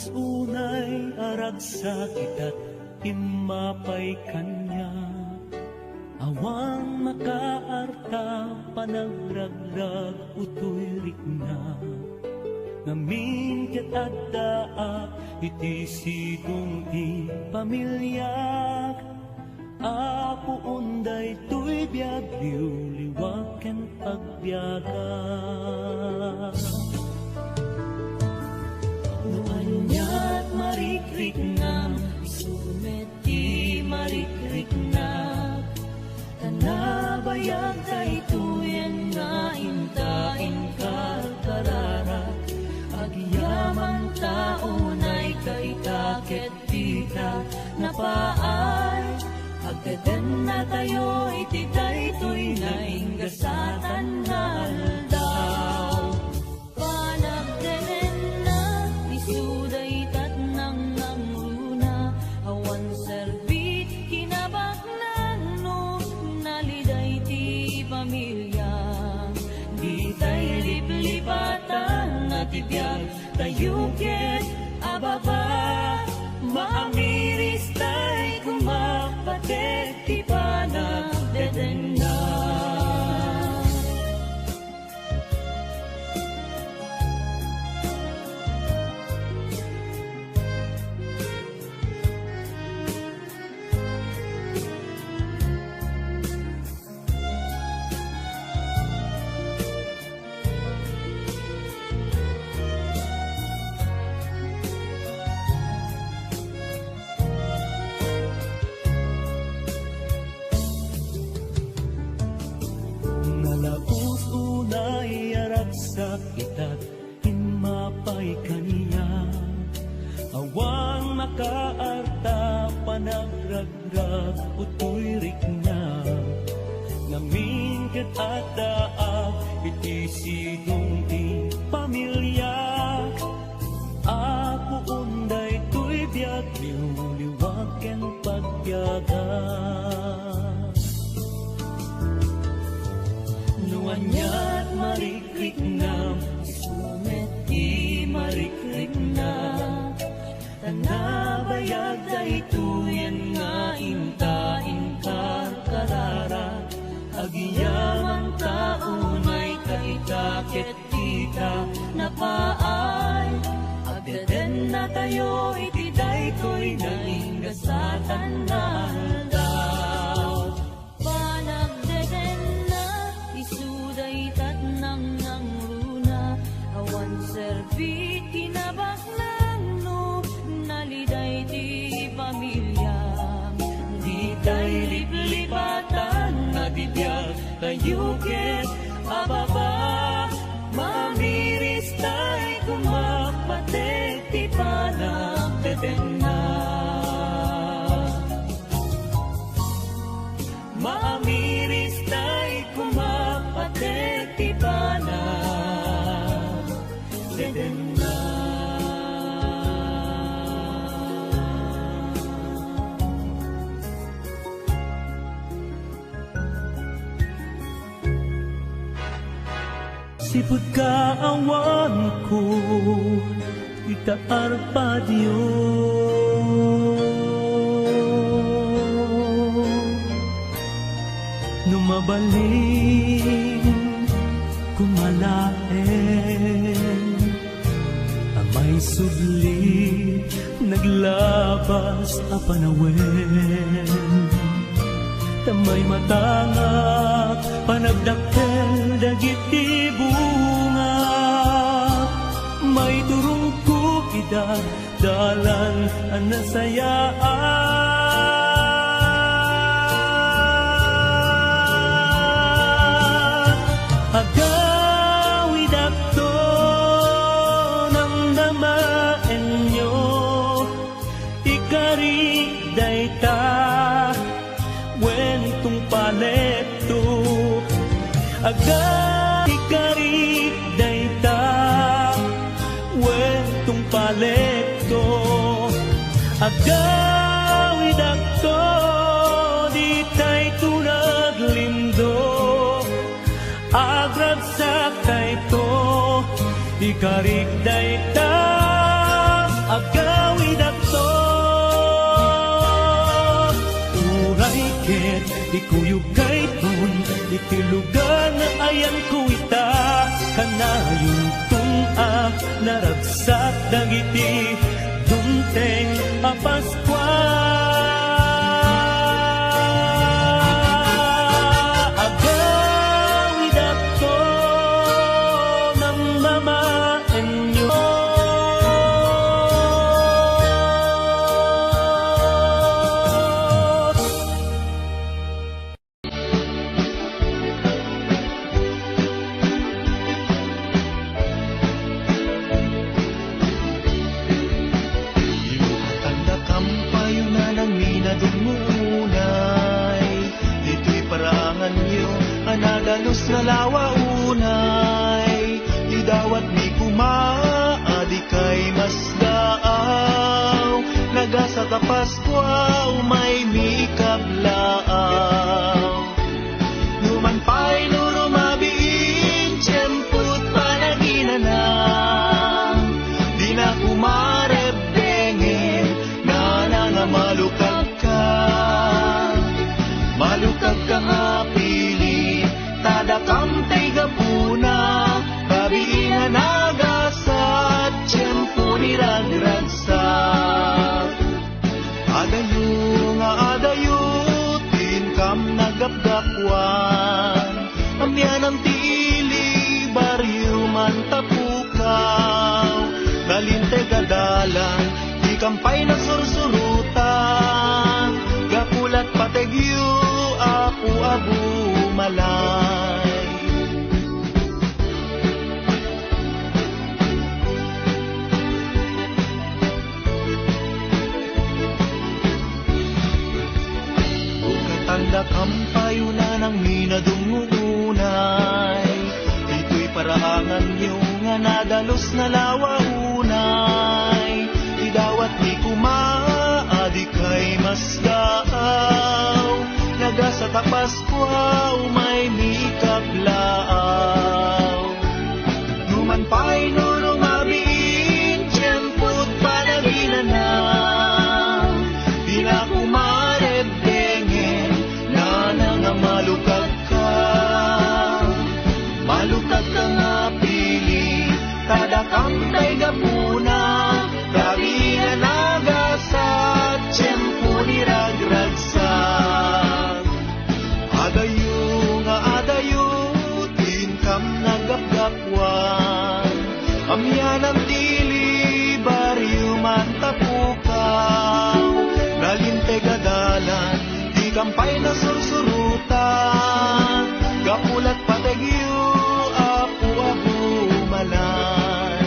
unay aragsak ita't imapay kanya. Awang makaarta panagragrag utoy rikna. Ngamin ket adda iti sidong ti pamilyak. Apo unday tuy biagyo liwag ken pagbiaga. No anyat marikrik na isumet ti marikrik na. Tanabayag daytoyen nga intain karkarara. Agyaman taunay kay taket tita napaay. Agdadan na tayo iti daytoy na inggasatan nga aldaw. Panagdenen na isuday tat nang nangruna. Awan serbit kinabaknan no naliday ti pamilya. Di tayo liplipatan na tibiyag tayo ket ababa. Maamiris tayo kumapatet ti panagdeden na. Nalaus unay aragsak ita't himapay kaniya. Awang makaarta panagragrag utoy rikna. Ngamin ket adda iti sidong ti pamilya. Apo unday tuy biag liwliwag ken pagbiaga. Anyat marikrik na isumet ti marikrik na. Tanabayag daytoyen nga intain karkarara. Agyaman taunay kay taket tita napaay. Agdaden na tayo iti daytoy na inggasatan na aldaw. Isuday tat nang nangruna. Awan serbit kinabaklan no naliday ti pamilya. Di tayo liplipatan na tibiyag tayo ket ababa. Mamiris tayo kumapatet ti panagdeden na. Maamiris tayo kumapatet ti panagdeden na. Sipud ka awan ko itaar pa Diyos. Numabaling kumalaen. Amay sudli naglabas a panawen. Tamay matangak panagdakkel dagiti bunga. May turong kukida dalan ang nasayaan. Agawid ako ng namaen nyo. Ikari dayta wentong palepto. Ikari dayta wentong palepto. Agawid ako di tayo tunaglindo. Agragsak tayo ikarig dayta. iti lugar na ayan ko ita, kanayong tun-a naragsak dagiti dunteng a Paskwa. Agawid ako mamamaen nyo. Nadalos na lawa unay, idawat ni kumaadi kay masdaaw, nagasa ta Paskwa umay mikablaaw. Numan pa'y nurumabiin, tiyemput panaginanang, di na kumarebdengin, na nangamalukag ka, malukag ka nga pili, tadakam tay gapuna, kabiina nagasat, tiyempo ni ragragsak. Adayo nga adayo, tinkam nagapgakwan, amyan ang tili, baryo man tapukaw, galinte gadalan, di kampay na sursurutan, gapulat pategyo, apu-abu malay. Tanda kampayunan ang minadungunay, ito'y paraangan niyo nga nadalos na lawaunay, idawat ni kumaadi kay masdaaw, nagasa ta Paskwa umay mikablaaw. Numan pa'y nurumabiin, tiyemput panaginanang, di na kumarebdengin, na nangamalukag ka, malukag ka nga pili, tadakam tay gapuna, gabi na nagasat, tiyempo ni ragragsak. Adayo nga adayo, tinkam nagapgapwan, amyan ang tili, baryo man tapukaw, nalinte gadalan, di kampay na sursurutan, gapulat pategyo, apu-apu malay.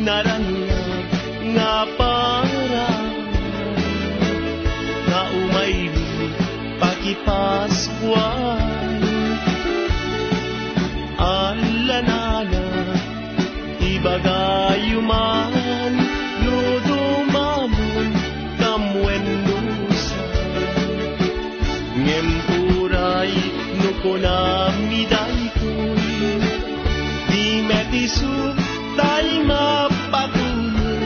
naranyag nga para nga umay pakipaskuan alanana ibagayuman no dumanon kamwendusa ngempuray no konamiday ko'y di metisut tay mapatunod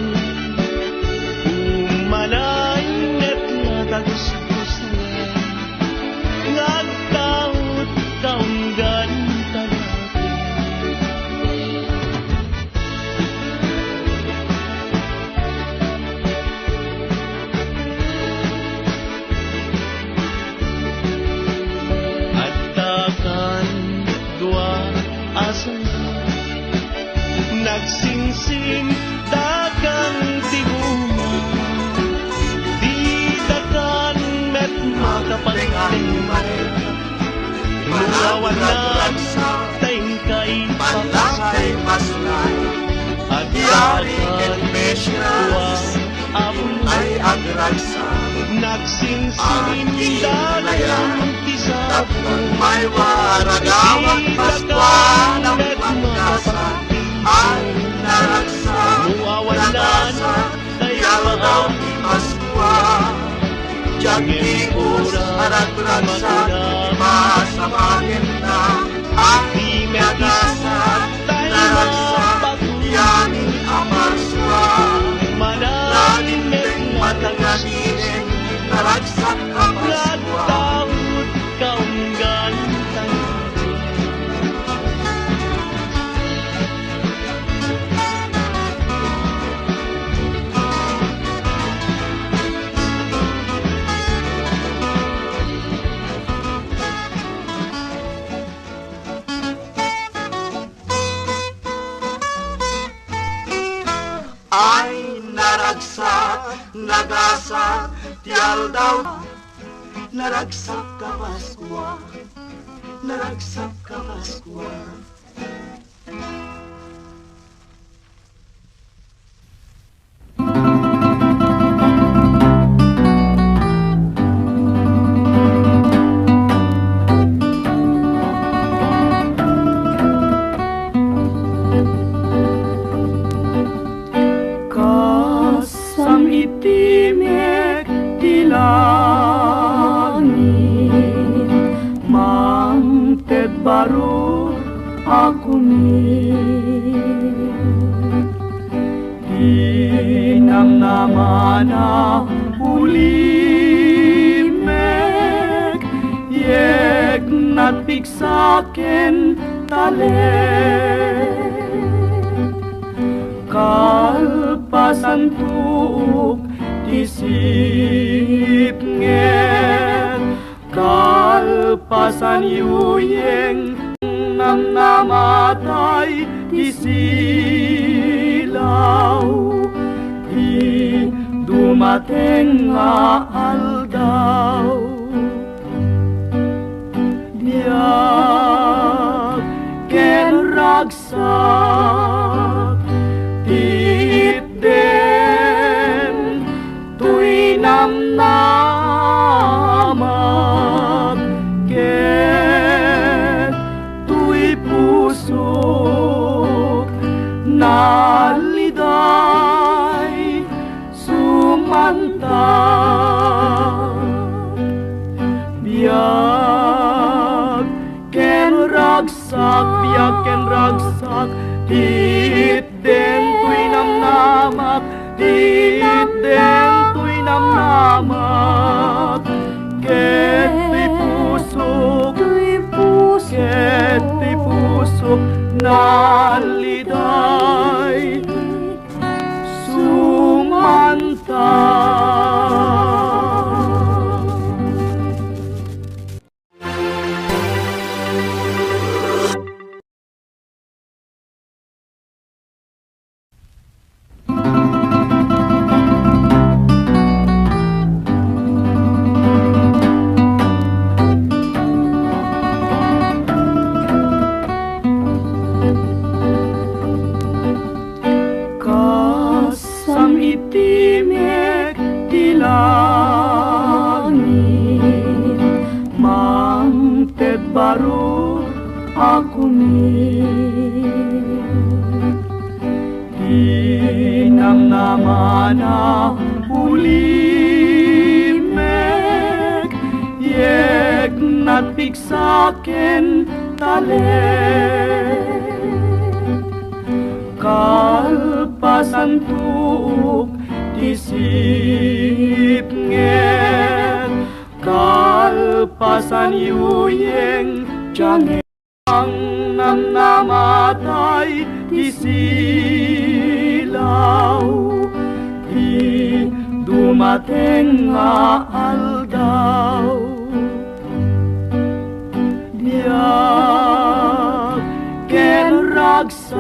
umanay net nga tagus-gustuan ngagtaot kaunggan talaki at takan dua asan nagsingsing dagang tibuma di dakan met makapalingan Luawanan tengkay Panlangay masulay at Yari yakan Enmesras abul ay agragsa nagsingsing dagang tisapon Tapos may waragawang Paskwa ng pangkasa Ay naragsa Luawanan Nagasa Yaldaw ni Paskwa Jagni us aragragsa Masamangin na Ang nagasa Naragsa Yamin Amaswa Lalim ng matanganin Naragsak Amaswa Nagtaot kaunggan talaki Ay naragsak, nagasak, tiyal daw Naragsak ka Paskwa, naragsak ka Paskwa Kasam itimek di langit Mangted baru aku ni Dinang namana ulimek Yek natbiksaken talek Kalpasan tuuk disip nget Kalpasan yuyeng nam namatay disilaw Di dumateng nga aldaw Diyak ken ragsak Titden tuy namnamat ket tuy pusok naliday sumantang biyak ken ragsak Titden tuy namnamat Titden tuy namnamat Ket tuy pusok Ket tuy pusok naliday sumantang Tinam naman na ulimek, yek natpiksaken talet. Kalpasan tuuk disip nget, kalpasan yuyeng jange. Ang namnamatay di silaw, di dumating nga aldaw. Diyak ken ragsak,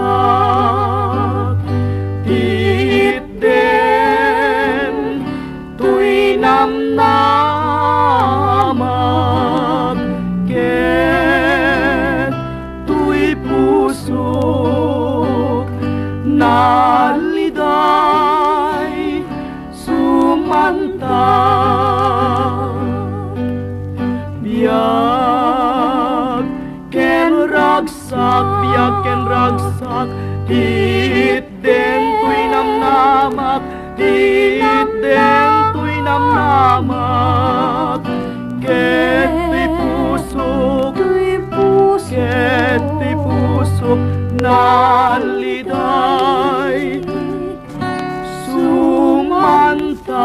titten tuy namnamat, ken tuy pusok naliday sumantap. Biyak ken ragsak, titten tuy namnamat, titten tuy namnamat, ket tuy pusok, ket tuy pusok naliday sumantap.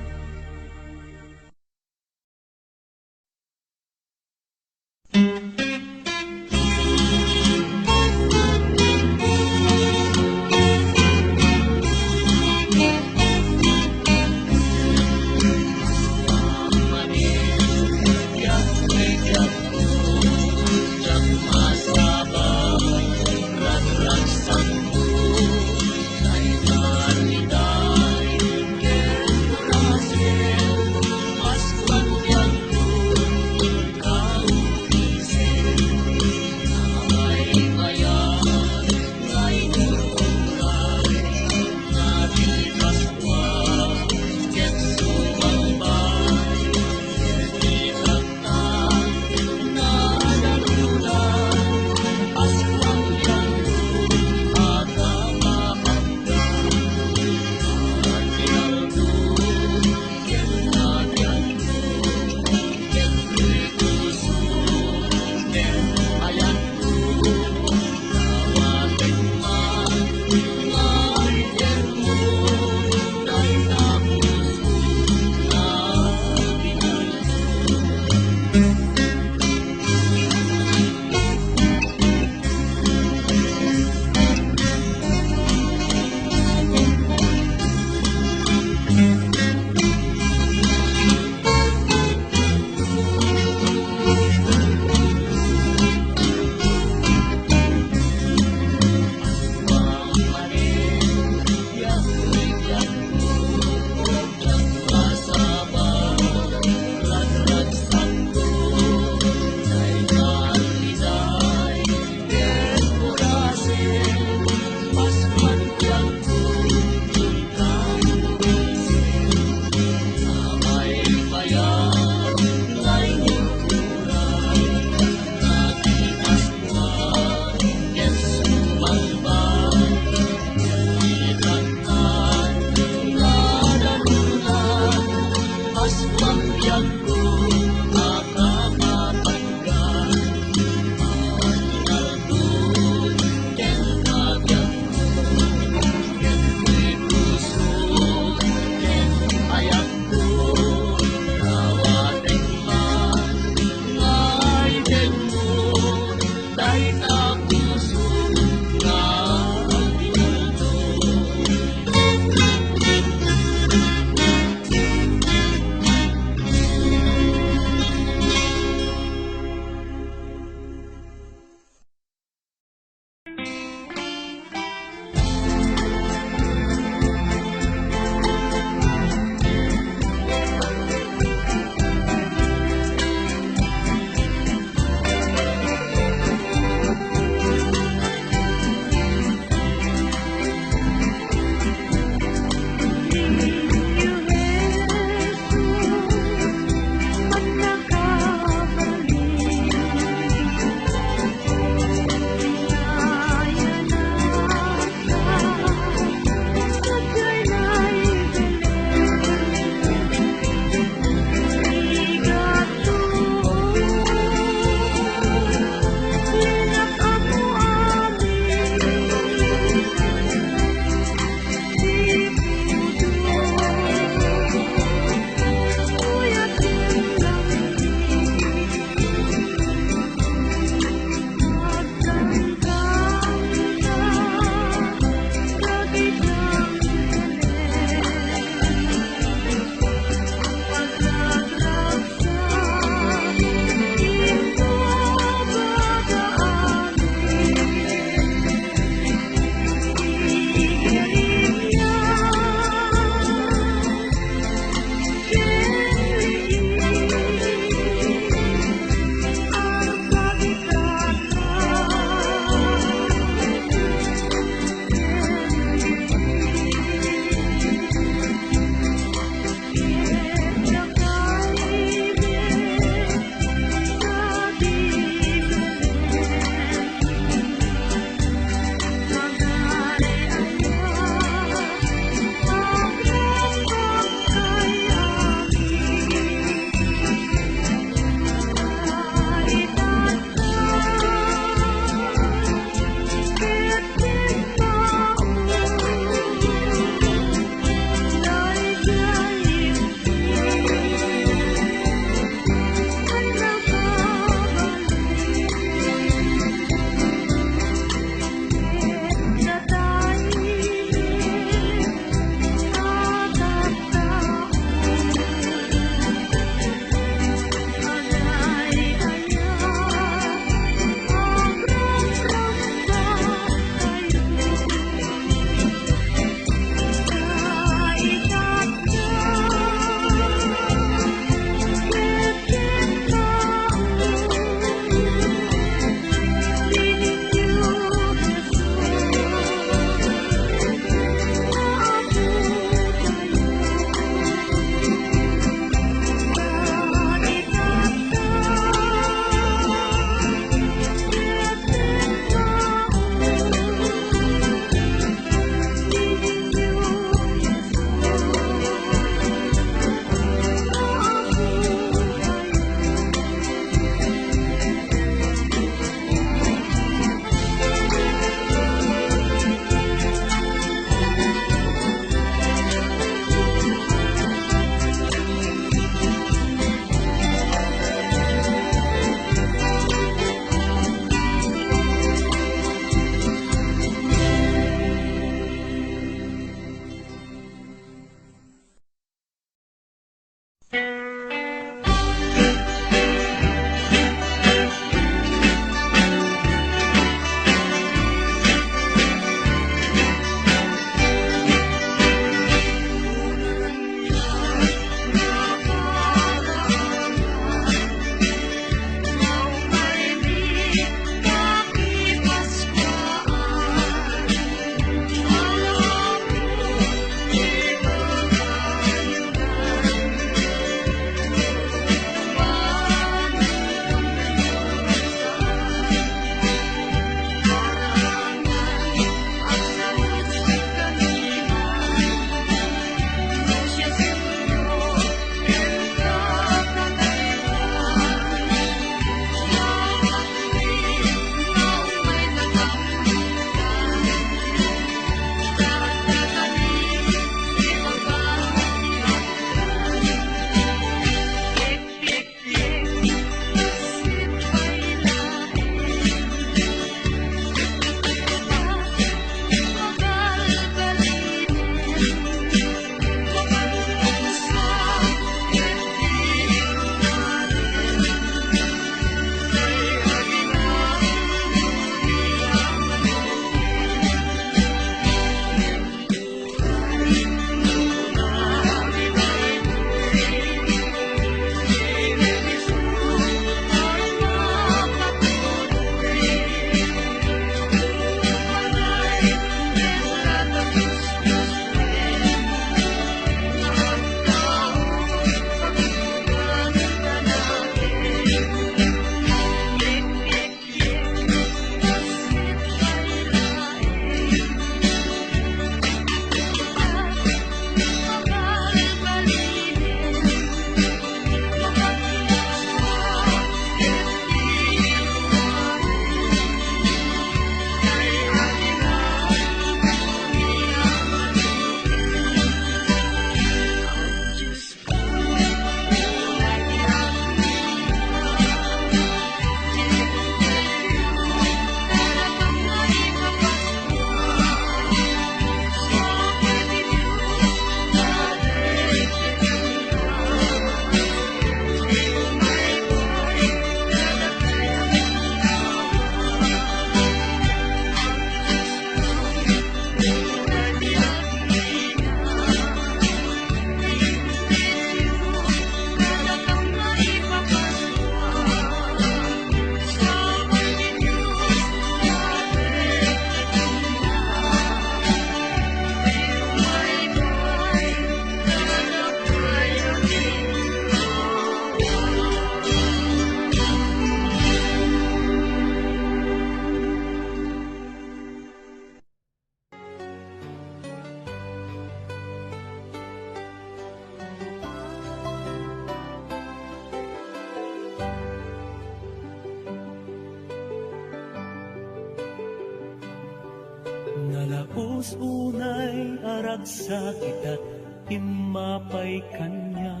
Nalaus unay aragsak ita't imapay kanya.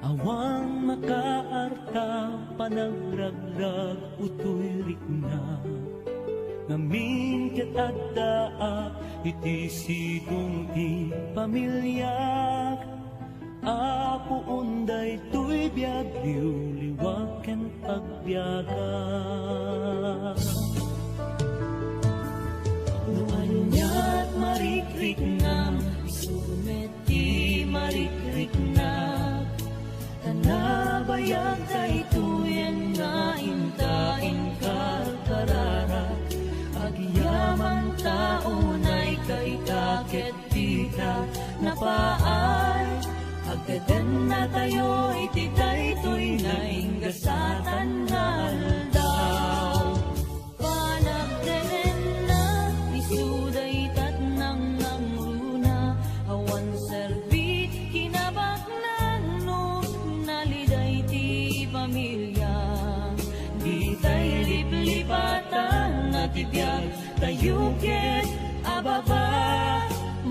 Awang makaarta panagraglag utoy rikna. Ngamin ket adda iti sidong ti pamilyak. Apo unday tuy biag liwag ken pagbiaga. Nuanya't marikrik na isumet ti marikrik na. Tanabayag kay tuyen nga intain karkarara. Agyaman taunay kay kaket tita napaay. Agdadan na tayo iti daytoy na inggasatan nga aldaw. Panagdenen na isuday tat nang nangruna. Awan serbit kinabaknan no naliday ti pamilya. Di tayo liplipatan na tibiyag tayo ket ababa.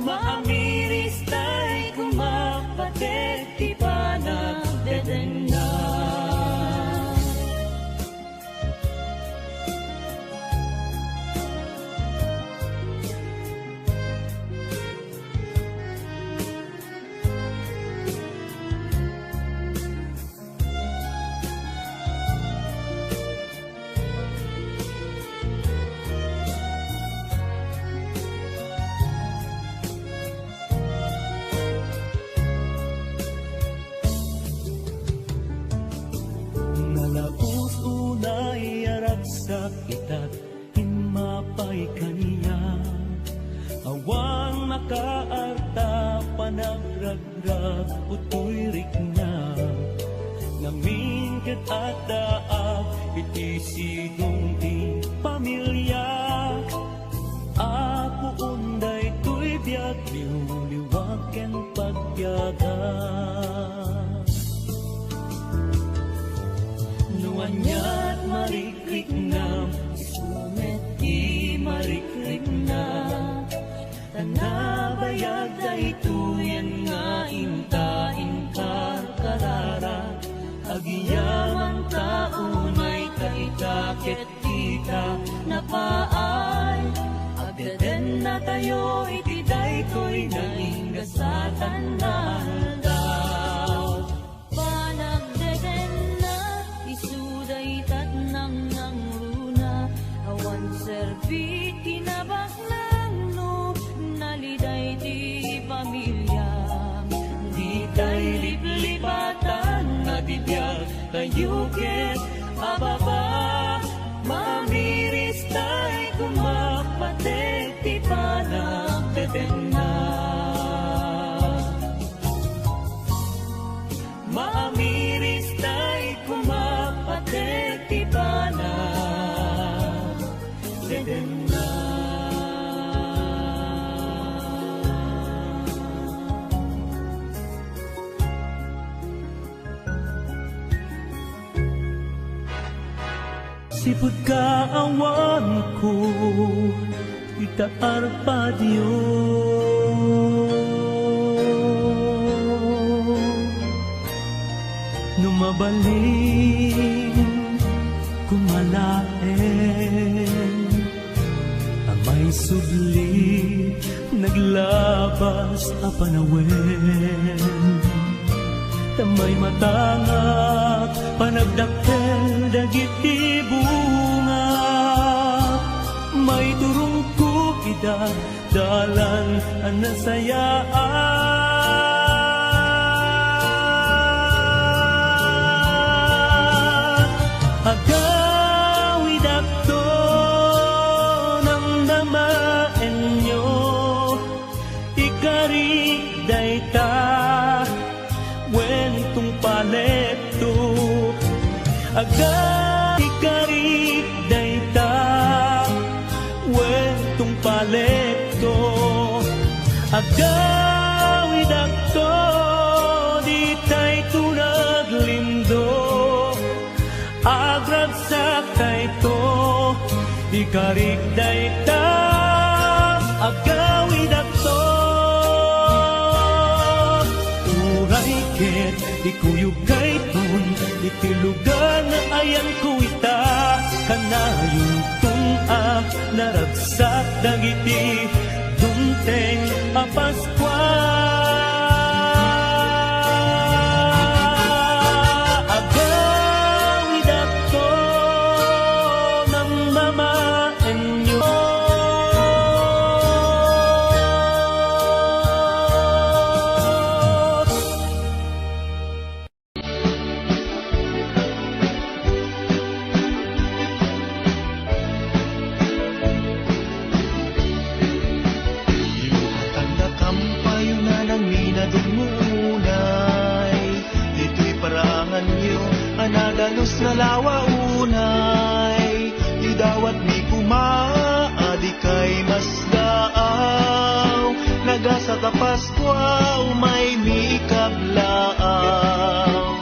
Maamiris tayo kumapatet ti panagdeden na. Nalaus unay aragsak ita't himapay kaniya. Awang makaarta panagragrag utoy rikna. Ngamin ket adda iti sidong ti pamilya. Apo unday tuy biag liwag ken pagbiaga. Nuanya't marikrik na isumet ti marikrik na. Tanabayag daytoyen nga intain karkarara. Agyaman taunay kay kaket tita napaay. Agdaden na tayo iti daytoy na inggasatan na aldaw. Panagdeden na isuday tat nang nangruna. Awan serbit kinabaklan no naliday ti pamilya. Di tayo liplipatan na tibiyag tayo ket ababa. Mamiris tayo kumapatet ti panagdeden na. Maamiris tayo kumapatet ti panagdeden na. Sipud ka awan ko itaar pa Diyos. Numabaling kumalaen amay sudli naglabas a panawen. Tamay matangak panagdakkel dagiti bunga. May turong kukida dalan ang nasayaan. Agawid akto ng damaen nyo. Ikarig dayta wentong palepto. Ikarig dayta wentong palepto. Agawid akto di tay tunaglindo. Agragsak kay to ikarig dayta ikuyog kay ton, iti lugar na ayan ko ita, kanayong tun-a, naragsak dagiti, dunteng a Paskwa. Agawid ako ng mamaenyo, Tanda kampayo na ng minadungunay, dito'y parangan niyo, anadalos na lawaunay, idawat ni kumaadi kay masdaaw, nagasa ka Paskwa, umay mi kablaaw.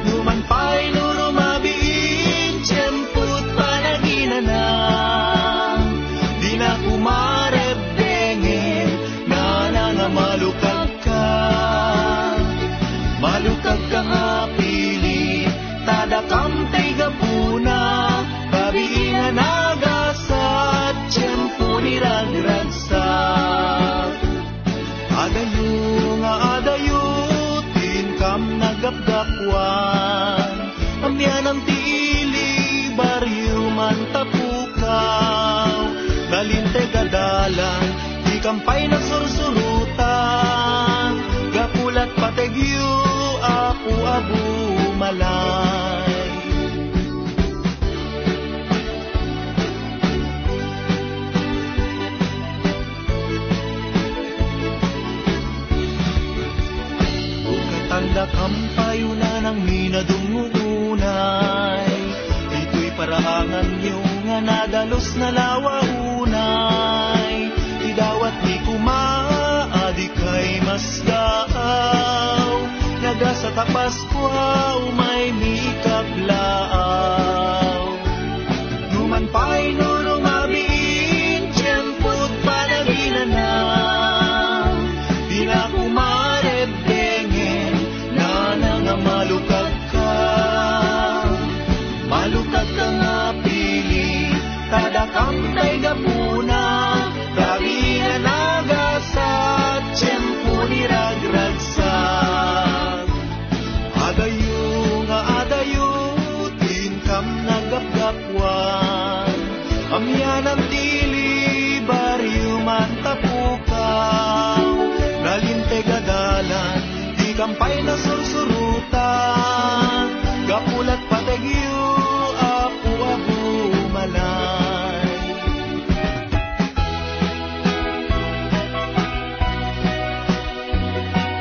Numan pa'y nurumabiin, tiyemput panaginanang, di na kumarebdengen, malukag ka nga pili, tadakam tay gapuna, babiina nagasat, tiyempo niragragsak. Adayo nga adayo, tinkam nagapgapwan, amyan ang tili, baryo man tapukaw, nalinte gadalan, di kampay na sursurutan, gapulat pategyo, apu abu malay. Tanda kampayo na ng minadungunay, ito'y paraangan niyo nga nadalos na lawaunay, idawat ni kumaadi kay masdaaw, nagasa ka Paskwa, umay mi kablaaw. Numan pa'y nurumabiin, tiyemput panaginanang, di na kumarebdengen, nga malukag ka nga pili, tadakam tay gapuna, gabi na nagasat, tiyempo niragragsak. Adayo nga adayo, tinkam nagapgapwan, amyan ang dili, baryo man tapukaw, nalinte gadalan, di kampay na sursurutan, gapulat pategyo, apu abu malay.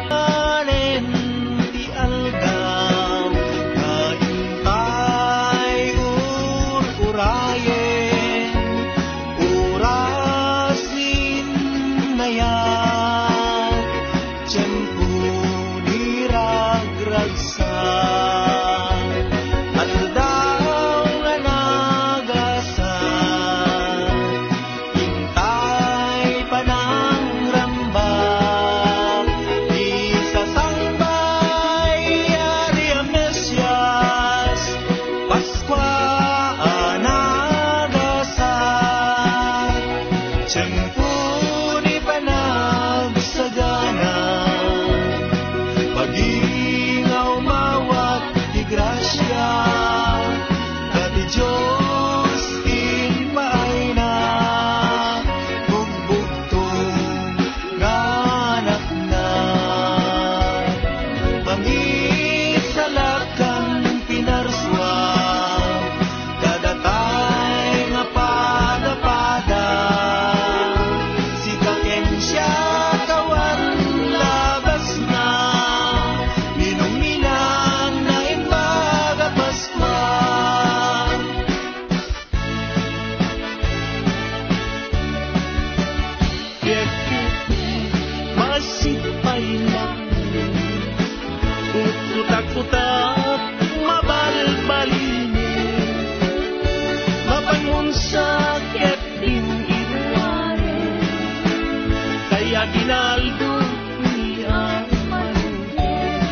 Anen ti aldaw, kaintay urayen, urasin na yan, tiyempo niragragsak, aldaw nga nagasat, hintay pa ng rambak, di sasambay ari ang Mesyas, Paskwa nagasat, tiyempo ni panagsagana, pag-ingaw mawat di grasya, dati Diyos in maay na, bugbugtong nganak na, mangisalakan pinarswa, kadatay nga pada-pada, si kakensya kawan labas na, minuminan na imbaga Paskwa. Masipay lang, utak-utak, mabalbalinin, mapangunsa ket din iwarin, kaya ginaldo ni ang malugin,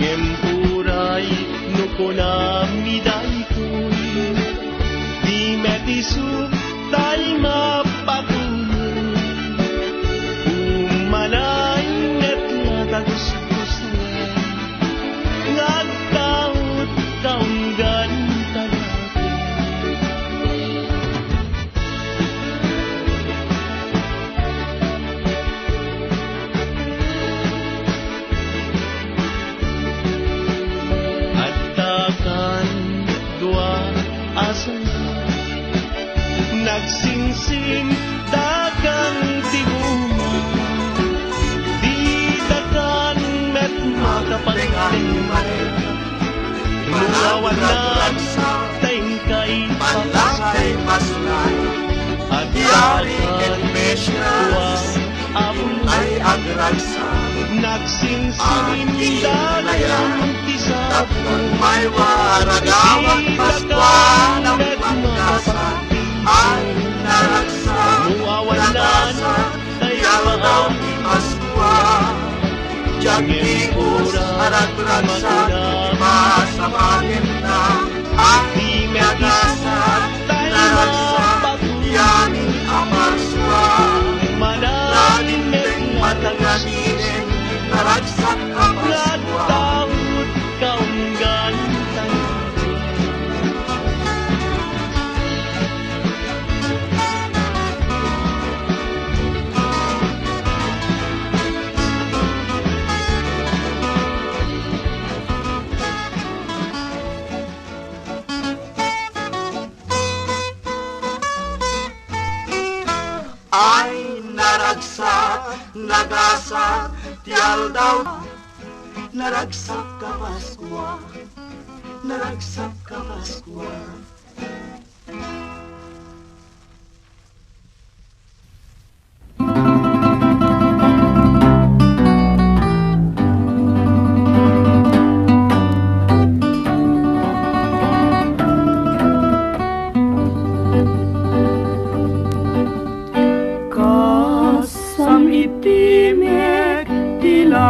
Ngemuray no konami daytoy di metisu tay mapatunay umanay net natagustos ngagtaot kaunggan talaki Atakan dua asan nagsingsing dagang tibuma di dakan met makapaling luawanan tengkay Palakay masulay at Yari yakan Enmesras abul Ay agragsa nagsingsing dagang tisapon Tapon may waragawang Paskwa ng pagkasa Ay naragsa Nagasa Yaldang Paskwa Jagtikus Aragragsa Masamahin na Ay nagasa Naragsa Yamin Amaswa Laging may matangatinin Naragsak Amaswa Nagtaot kaunggan talaki Ay naragsak, nagasak, tiyal daw Naragsak ka Paskwa, naragsak ka Paskwa Kasam itimek tilangit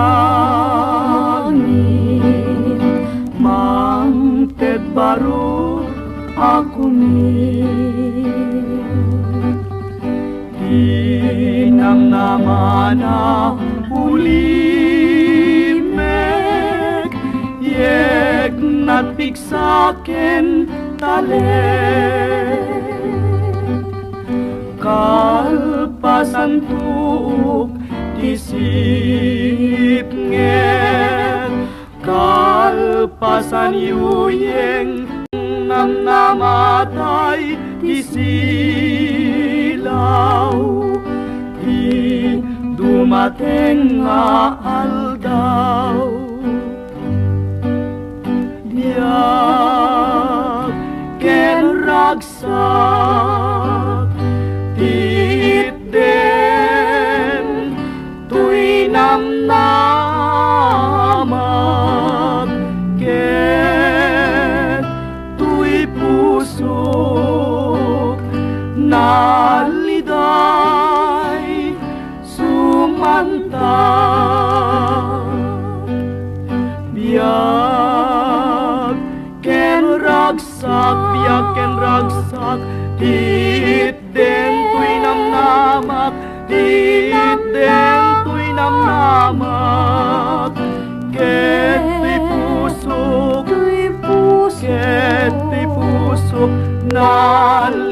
Mangted baru aku Dinang namana ulimek Yek natpiksaken talek Kalpasan tuuk disip nget Kalpasan yuyeng nam namatay disilaw Di dumateng nga aldaw Diyak ken ragsak Titden tuy namnamak ket tuy pusok naliday sumantang biyak ken ragsak titden tuy namnamak titden tuy namnamak ket tuy pusok ket tuy pusok nal